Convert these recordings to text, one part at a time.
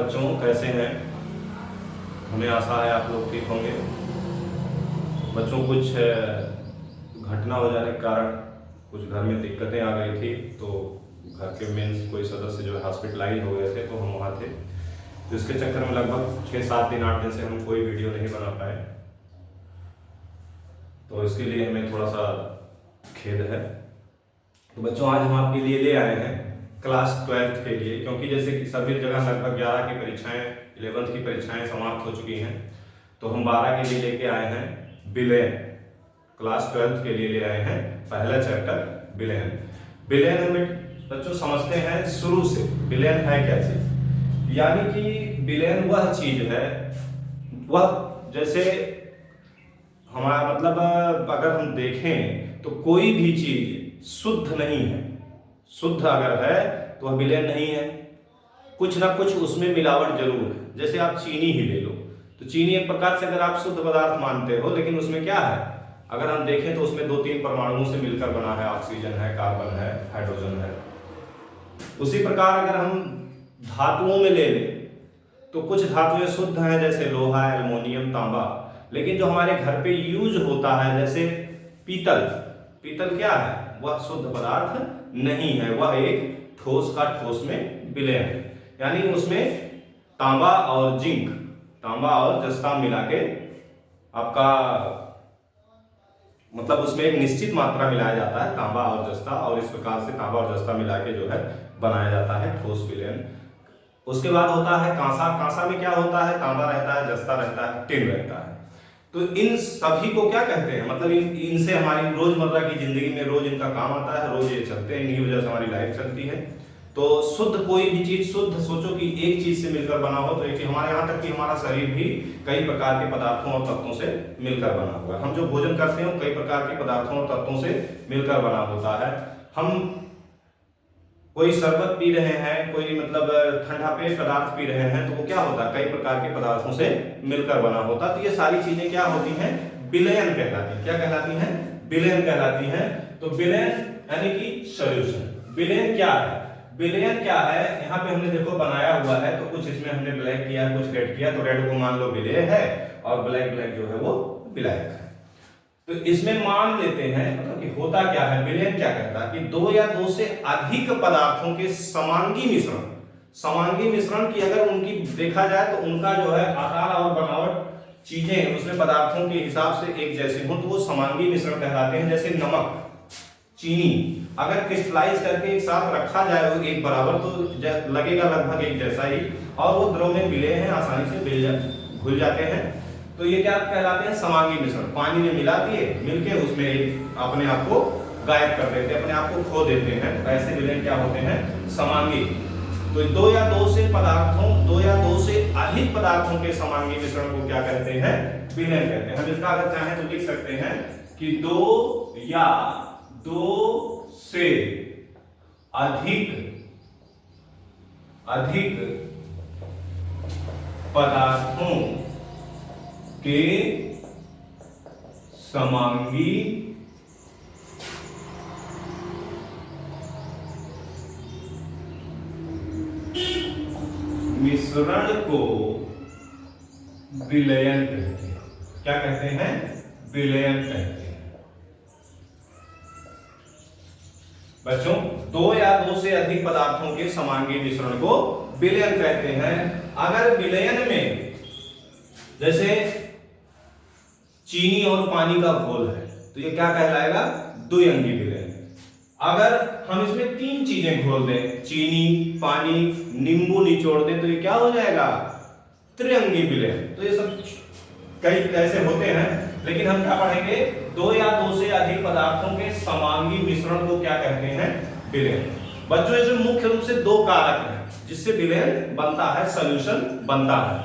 बच्चों, कैसे हैं? हमें आशा है आप लोग ठीक होंगे। बच्चों, कुछ घटना हो जाने के कारण कुछ घर में दिक्कतें आ गई थी, तो घर के मेन कोई सदस्य जो है हॉस्पिटलाइज हो गए थे, तो हम वहाँ थे। तो इसके चक्कर में लगभग 6-7 दिन 8 दिन से हम कोई वीडियो नहीं बना पाए, तो इसके लिए हमें थोड़ा सा खेद है। तो बच्चों, आज हम आपके लिए ले आए हैं क्लास 12th के लिए, क्योंकि जैसे कि सभी जगह लगभग 11 की परीक्षाएं, 11th की परीक्षाएं समाप्त हो चुकी हैं, तो हम 12 के लिए लेके आए हैं बिलियन। क्लास 12th के लिए ले आए हैं पहला चैप्टर बिलियन। बिलियन में बच्चों समझते हैं शुरू से बिलियन है क्या चीज। यानी कि बिलियन वह चीज है, वह जैसे हमारा मतलब अगर हम देखें तो कोई भी चीज शुद्ध नहीं है। शुद्ध अगर है तो वह विलेन नहीं है, कुछ ना कुछ उसमें मिलावट जरूर है। जैसे आप चीनी ही ले लो, तो चीनी एक प्रकार से अगर आप शुद्ध पदार्थ मानते हो, लेकिन उसमें क्या है, अगर हम देखें तो उसमें 2-3 परमाणुओं से मिलकर बना है। ऑक्सीजन है, कार्बन है, हाइड्रोजन है। उसी प्रकार अगर हम धातुओं में ले लें तो कुछ धातुएं शुद्ध हैं, जैसे लोहा, एल्युमिनियम, तांबा। लेकिन जो हमारे घर पे यूज होता है, जैसे पीतल, पीतल क्या है, वह शुद्ध पदार्थ नहीं है, वह एक ठोस का ठोस में विलय है। यानी उसमें तांबा और जिंक, तांबा और जस्ता मिला के आपका मतलब उसमें एक निश्चित मात्रा मिलाया जाता है, तांबा और जस्ता, और इस प्रकार से तांबा और जस्ता मिला के जो है बनाया जाता है ठोस विलयन। उसके बाद होता है कांसा। कांसा में क्या होता है, तांबा रहता है, जस्ता रहता है, टिन रहता है। तो इन सभी को क्या कहते हैं, मतलब इनसे हमारी रोजमर्रा की जिंदगी में रोज इनका काम आता है, रोज ये चलते हैं, इन्हीं वजह से हमारी लाइफ चलती है। तो शुद्ध कोई भी चीज, शुद्ध सोचो कि एक चीज से मिलकर बना हो, तो एक चीज हमारे यहाँ तक कि हमारा शरीर भी कई प्रकार के पदार्थों और तत्वों से मिलकर बना हुआ है। हम जो भोजन करते हैं कई प्रकार के पदार्थों और तत्वों से मिलकर बना होता है। हम कोई शरबत पी रहे हैं, कोई मतलब ठंडा पेय पदार्थ पी रहे हैं, तो वो क्या होता है, कई प्रकार के पदार्थों से मिलकर बना होता है। तो ये सारी चीजें क्या होती हैं, विलयन कहलाती हैं। क्या कहलाती हैं, विलयन कहलाती हैं। तो विलयन यानी कि सॉल्यूशन। विलयन क्या है, विलयन क्या है, यहाँ पे हमने देखो बनाया हुआ है, तो कुछ इसमें हमने ब्लैक किया, कुछ रेड किया। तो रेड को मान लो विलय है, और ब्लैक जो है वो विलायक है। तो इसमें मान लेते हैं, मतलब कि होता क्या है, विलयन क्या कहता है कि 2 या 2 से अधिक पदार्थों के समांगी मिश्रण, समांगी मिश्रण की अगर उनकी देखा जाए तो उनका जो है आकार और बनावट, चीजें उसमें पदार्थों के हिसाब से एक जैसे हो, तो वो समांगी मिश्रण कहलाते हैं। जैसे नमक, चीनी अगर क्रिस्टलाइज करके एक साथ रखा जाए वो एक बराबर, तो लगेगा लगभग एक जैसा ही, और वो द्रव में विलय हैं, आसानी से घुल जाते हैं। तो ये क्या कहलाते हैं, समांगी मिश्रण। पानी में मिला दिए, मिलके उसमें अपने आप को गायब कर देते हैं, अपने आप को खो देते हैं। ऐसे विलयन क्या होते हैं, समांगी। तो 2 या 2 से पदार्थों, 2 या 2 से अधिक पदार्थों के समांगी मिश्रण को क्या कहते हैं, विलयन कहते हैं। हम इसका अगर चाहें तो लिख सकते हैं कि 2 या 2 से अधिक पदार्थों के समांगी मिश्रण को विलयन कहते हैं। क्या कहते हैं, विलयन कहते हैं। बच्चों, 2 या 2 से अधिक पदार्थों के समांगी मिश्रण को विलयन कहते हैं। अगर विलयन में जैसे चीनी और पानी का घोल है, तो ये क्या कहलाएगा, द्विअंगी विलयन। अगर हम इसमें 3 चीजें घोल दें, चीनी, पानी, नींबू निचोड़ दें, तो ये क्या हो जाएगा, त्रिअंगी विलयन। तो ये सब कई ऐसे होते हैं, लेकिन हम क्या पढ़ेंगे, 2 या 2 से अधिक पदार्थों के समांगी मिश्रण को क्या कहते हैं, विलयन। बच्चों, इसमें मुख्य रूप से 2 कारक हैं जिससे विलयन बनता है, सॉल्यूशन बनता है।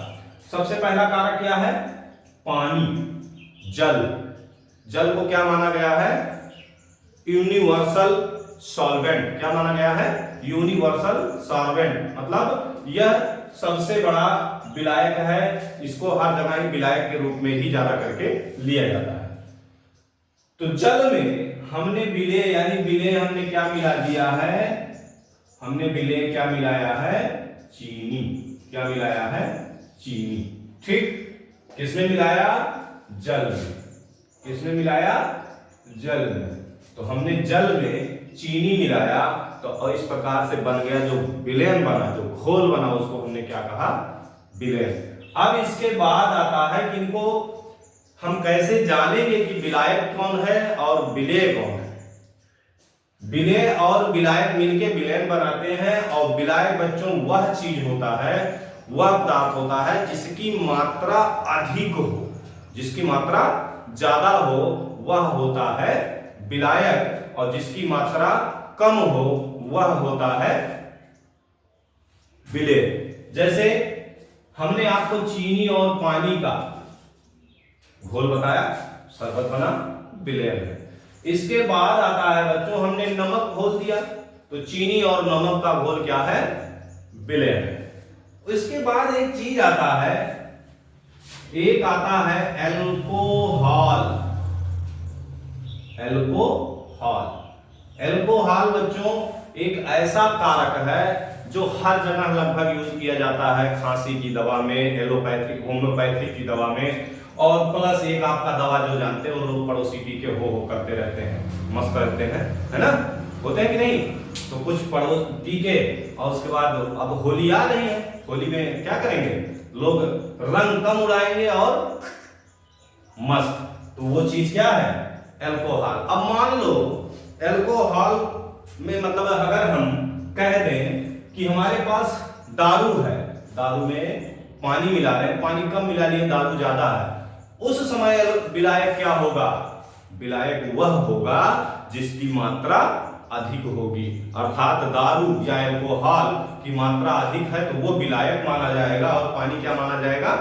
सबसे पहला कारक क्या है, पानी, जल। जल को क्या माना गया है, यूनिवर्सल सॉल्वेंट। क्या माना गया है, यूनिवर्सल सॉल्वेंट। मतलब यह सबसे बड़ा विलायक है, इसको हर जगह ही विलायक के रूप में ही ज्यादा करके लिया जाता है। तो जल में हमने विलेय, यानी विलेय हमने क्या मिला दिया है, हमने विलेय क्या मिलाया है, चीनी। क्या मिलाया है? चीनी। ठीक, किसमें मिलाया? जल में। किसमें मिलाया? जल में। तो हमने जल में चीनी मिलाया तो इस प्रकार से बन गया जो विलयन बना, जो घोल बना, उसको हमने क्या कहा? विलयन। अब इसके बाद आता है कि इनको हम कैसे जानेंगे कि विलायक कौन है और विलेय कौन है? विलेय और विलायक मिलके विलयन बनाते हैं, और विलायक बच्चों वह चीज होता है, वह पदार्थ होता है जिसकी मात्रा अधिक हो, जिसकी मात्रा ज्यादा हो, वह होता है विलायक, और जिसकी मात्रा कम हो वह होता है विलेय। जैसे हमने आपको चीनी और पानी का घोल बताया, शरबत बना, विलयन है। इसके बाद आता है बच्चों, हमने नमक घोल दिया, तो चीनी और नमक का घोल क्या है? विलयन है। इसके बाद एक चीज आता है, एक आता है एल्कोहल। एल्कोहल। एल्कोहल बच्चों एक ऐसा कारक है जो हर जगह लगभग यूज किया जाता है, खांसी की दवा में, एलोपैथिक होम्योपैथिक की दवा में, और प्लस एक आपका दवा जो जानते हो लोग पड़ोसी पी के हो करते रहते हैं, मस्त रहते हैं, है ना? होते हैं कि नहीं? तो कुछ पड़ोस पी के और उसके बाद अब होली आ रही है, होली में क्या करेंगे लोग? रंग कम उड़ाएंगे और मस्त। तो वो चीज क्या है? एल्कोहल। अब मान लो एल्कोहल में मतलब अगर हम कह दें कि हमारे पास दारू है, दारू में पानी मिला रहे हैं, पानी कम मिला लिए, दारू ज्यादा है, उस समय विलायक क्या होगा? विलायक वह होगा जिसकी मात्रा अधिक होगी, अर्थात दारू या एल्कोहल की मात्रा अधिक है तो वो विलायक माना जाएगा, और पानी क्या माना जाएगा?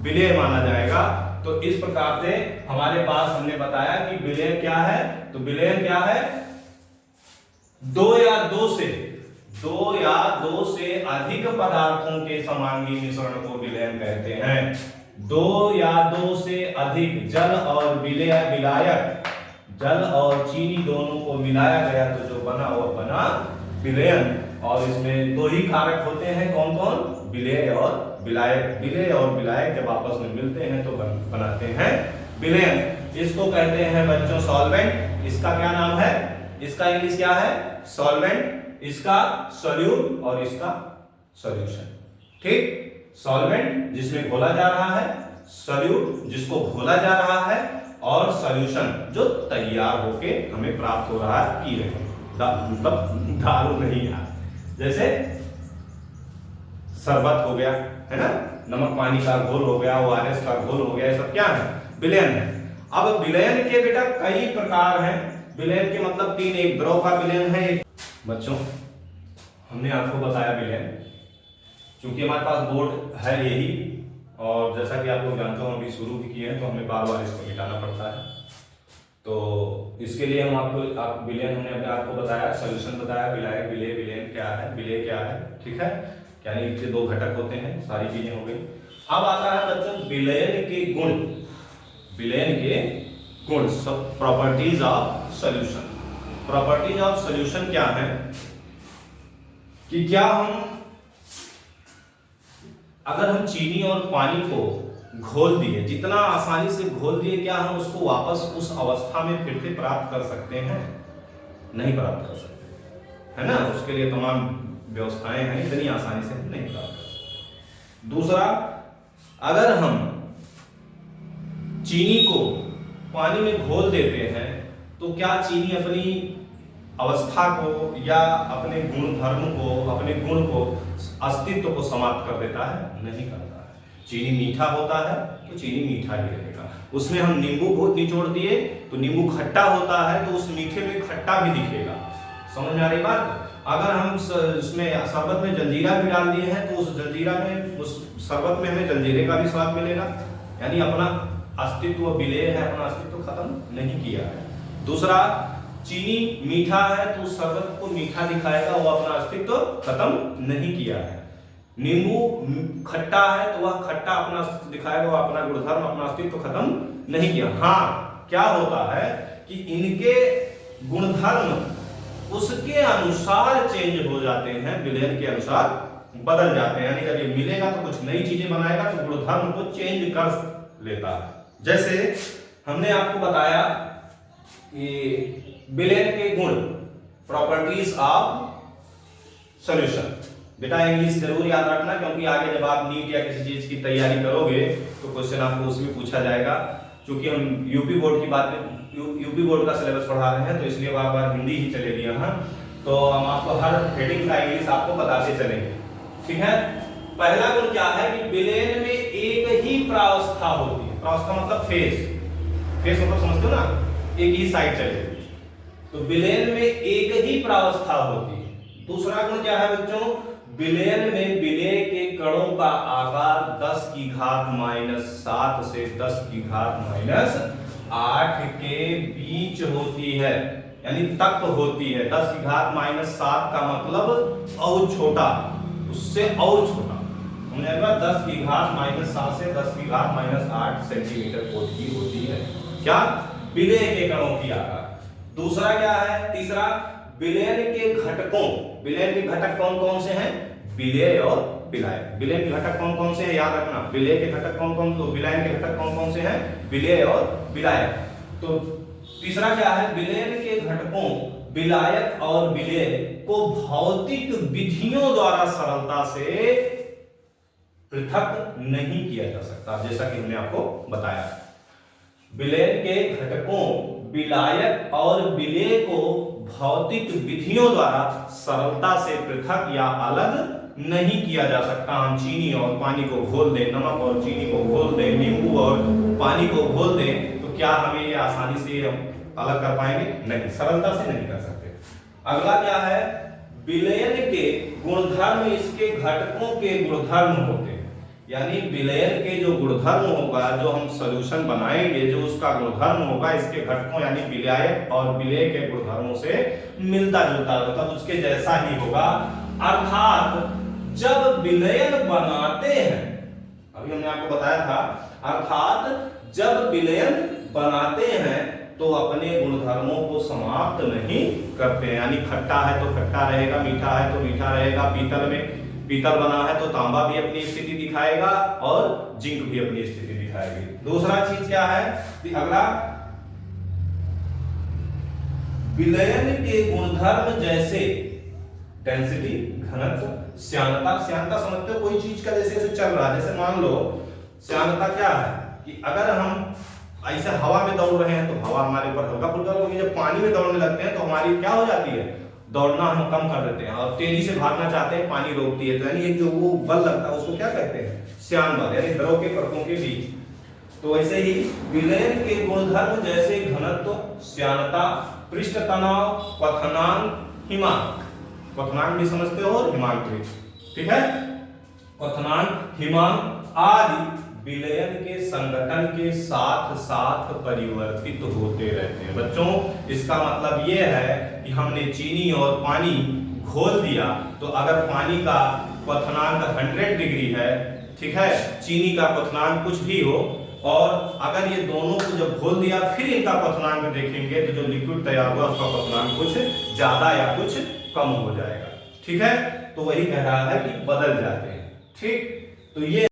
विलेय माना जाएगा। तो इस प्रकार से हमारे पास हमने बताया कि विलेय क्या है। तो विलेय क्या है? दो या दो से अधिक पदार्थों के समांगी मिश्रण को विलयन कहते हैं। दो या दो से अधिक जल और विलायक, जल और चीनी दोनों को मिलाया गया तो जो बना वो बना विलयन। और इसमें दो ही कारक होते हैं, कौन कौन? विलेय और विलायक। विलेय और विलायक जब आपस में मिलते हैं तो बनाते हैं विलयन। इसको कहते हैं बच्चों सॉल्वेंट। इसका क्या नाम है? इसका इंग्लिश क्या है? सॉल्वेंट। इसका सॉल्यूट और इसका सॉल्यूशन। ठीक, सॉल्वेंट जिसमें घोला जा रहा है, सॉल्यूट जिसको घोला जा रहा है, और सॉल्यूशन जो तैयार होके हमें प्राप्त हो रहा है, पी रहे हैं, मतलब दारू नहीं है। जैसे शरबत हो गया, है ना, नमक पानी का घोल हो गया, ORS का घोल हो गया, ये सब क्या है? विलयन है। अब विलयन के बेटा कई प्रकार हैं। विलयन के मतलब तीन, एक द्रव का विलयन है, एक बच्चों हमने आपको बताया विलयन, क्योंकि हमारे पास बोर्ड है यही, और जैसा कि आप लोग जानते हो हम अभी शुरू भी किए हैं तो हमें बार बार इसको मिटाना पड़ता है। तो इसके लिए हम आपको विलयन हमने आपको बताया, सॉल्यूशन बताया, विलायक, विलेय, विलयन क्या है, विलेय क्या है, ठीक है, यानी इसके दो घटक होते हैं, सारी चीजें हो गई। अब आता है बच्चों विलयन के गुण। विलयन के गुण, सब properties of solution. Properties of solution क्या है कि क्या हम अगर हम चीनी और पानी को घोल दिए, जितना आसानी से घोल दिए, क्या हम उसको वापस उस अवस्था में फिर से प्राप्त कर सकते हैं? नहीं प्राप्त कर सकते, है ना? उसके लिए तमाम व्यवस्थाएं हैं, इतनी आसानी से नहीं प्राप्त कर सकते। दूसरा, अगर हम चीनी को पानी में घोल देते हैं तो क्या चीनी अपनी अवस्था को या अपने गुण धर्म को, अपने गुण को, अस्तित्व को समाप्त कर देता है? नहीं करता है। चीनी मीठा होता है तो चीनी मीठा ही रहेगा। उसमें हम नींबू को निचोड़ दिए तो नींबू खट्टा होता है तो उस मीठे में खट्टा भी दिखेगा। समझ में आ रही बात? अगर हम उसमें शरबत में जलजीरा भी डाल दिए हैं तो उस जलजीरा में, उस शरबत में हमें जलजीरे का भी स्वाद मिलेगा, यानी अपना अस्तित्व विलेय है, अपना अस्तित्व खत्म नहीं किया है। दूसरा, चीनी मीठा है तो उस शरबत को मीठा दिखाएगा, वो अपना अस्तित्व खत्म नहीं किया है। नींबू खट्टा है तो वह खट्टा अपना अस्तित्व दिखाएगा, वो अपना गुणधर्म, अपना अस्तित्व खत्म नहीं किया। हाँ, क्या होता है कि इनके गुणधर्म उसके अनुसार चेंज हो जाते हैं, विलयन के अनुसार बदल जाते हैं, यानी जब ये मिलेगा तो कुछ नई चीजें बनाएगा, तो गुणधर्म को चेंज कर लेता है। जैसे हमने आपको बताया कि विलेन के गुण, प्रॉपर्टीज ऑफ सॉल्यूशन। बेटा इंग्लिश जरूर याद रखना, क्योंकि आगे जब आप नीट या किसी चीज की तैयारी करोगे तो क्वेश्चन आपको उसमें पूछा जाएगा। क्योंकि हम यूपी बोर्ड की बात में, यूपी बोर्ड का सिलेबस पढ़ा रहे हैं, तो इसलिए बार बार हिंदी ही चलेगी यहाँ। तो हम आपको हर हेडिंग का इंग्लिश आपको बताते चलेंगे, ठीक है। पहला गुण क्या है कि विलेन में एक ही प्रावस्था होती है। प्रावस्था मतलब फेस, फेस मतलब समझते हो ना, एक ही साइड चलेगी। तो विलेन में एक ही प्रावस्था होती है। दूसरा गुण क्या है बच्चों, विलेन में विलेय के कणों का आकार 10 की घात -7 से 10 की घात -8 के बीच होती है, यानी तक होती है। 10 की घात -7 का मतलब और छोटा, उससे और छोटा, समझेगा। 10 की घात -7 से 10 की घात -8 सेंटीमीटर कोट की होती है, क्या, विलेय के कणों की आकार। दूसरा क्या है, तीसरा, विलेन के घटकों, विलेन के घटक कौन कौन से हैं, विलेय और विलायक। विलेन के घटक कौन कौन से हैं, याद रखना। विलेय के घटक कौन कौन, तो विलायन के घटक कौन कौन से हैं, विलेय और विलायक। तो तीसरा क्या है, विलेन के घटकों विलायक और विलेय को भौतिक विधियों द्वारा सरलता से पृथक नहीं किया जा सकता, जैसा कि हमने आपको बताया। विलेन के घटकों विलायक और विलेय को भौतिक विधियों द्वारा सरलता से पृथक या अलग नहीं किया जा सकता। हम चीनी और पानी को घोल दें, नमक और चीनी को घोल दें, नींबू और पानी को घोल दें, तो क्या हमें ये आसानी से अलग कर पाएंगे, नहीं, सरलता से नहीं कर सकते। अगला क्या है, विलयन के गुणधर्म इसके घटकों के गुणधर्म होते हैं, यानी विलयन के जो गुणधर्म होगा, जो हम सॉल्यूशन बनाएंगे, जो उसका गुणधर्म होगा, इसके घटकों यानी विलायक और विलेय के गुणधर्मों से मिलता जुलता, मतलब उसके जैसा ही होगा। अर्थात जब विलयन बनाते हैं, अभी हमने आपको बताया था, अर्थात जब विलयन बनाते हैं तो अपने गुणधर्मों को समाप्त नहीं करते हैं, यानी खट्टा है तो खट्टा रहेगा, मीठा है तो मीठा रहेगा। पीतल में पीतल बना है तो तांबा भी अपनी स्थिति दिखाएगा और जिंक भी अपनी स्थिति दिखाएगी। दूसरा चीज क्या है कि अगला, विलयन के गुणधर्म जैसे डेंसिटी, घनत्व, श्यानता। श्यानता समझते हो, कोई चीज का जैसे जैसे चल रहा है, जैसे मान लो श्यानता क्या है कि अगर हम ऐसे हवा में दौड़ रहे हैं तो हवा हमारे ऊपर हल्का फुल्का होगी, जब पानी में दौड़ने लगते हैं तो हमारी क्या हो जाती है, दौड़ना हम कम कर देते हैं, और तेजी से भागना चाहते हैं, पानी रोकती है, तो यानी एक जो वो बल लगता है उसको क्या कहते हैं, श्यान बल, यानी द्रव के परतों के बीच। तो ऐसे ही विलयन के गुणधर्म जैसे घनत्व, श्यानता, पृष्ठ तनाव, क्वथनांक, हिमांक। क्वथनांक भी समझते हो और हिमांक भी, ठीक है। क्वथनांक, हिमांक आदि विलयन के संगठन के साथ साथ परिवर्तित होते रहते हैं। बच्चों इसका मतलब यह है कि हमने चीनी और पानी घोल दिया, तो अगर पानी का क्वथनांक 100 डिग्री है, ठीक है, चीनी का क्वथनांक कुछ भी हो, और अगर ये दोनों को जब घोल दिया फिर इनका क्वथनांक देखेंगे तो जो लिक्विड तैयार हुआ उसका क्वथनांक कुछ ज्यादा या कुछ कम हो जाएगा, ठीक है। तो वही कह रहा है कि बदल जाते हैं, ठीक। तो ये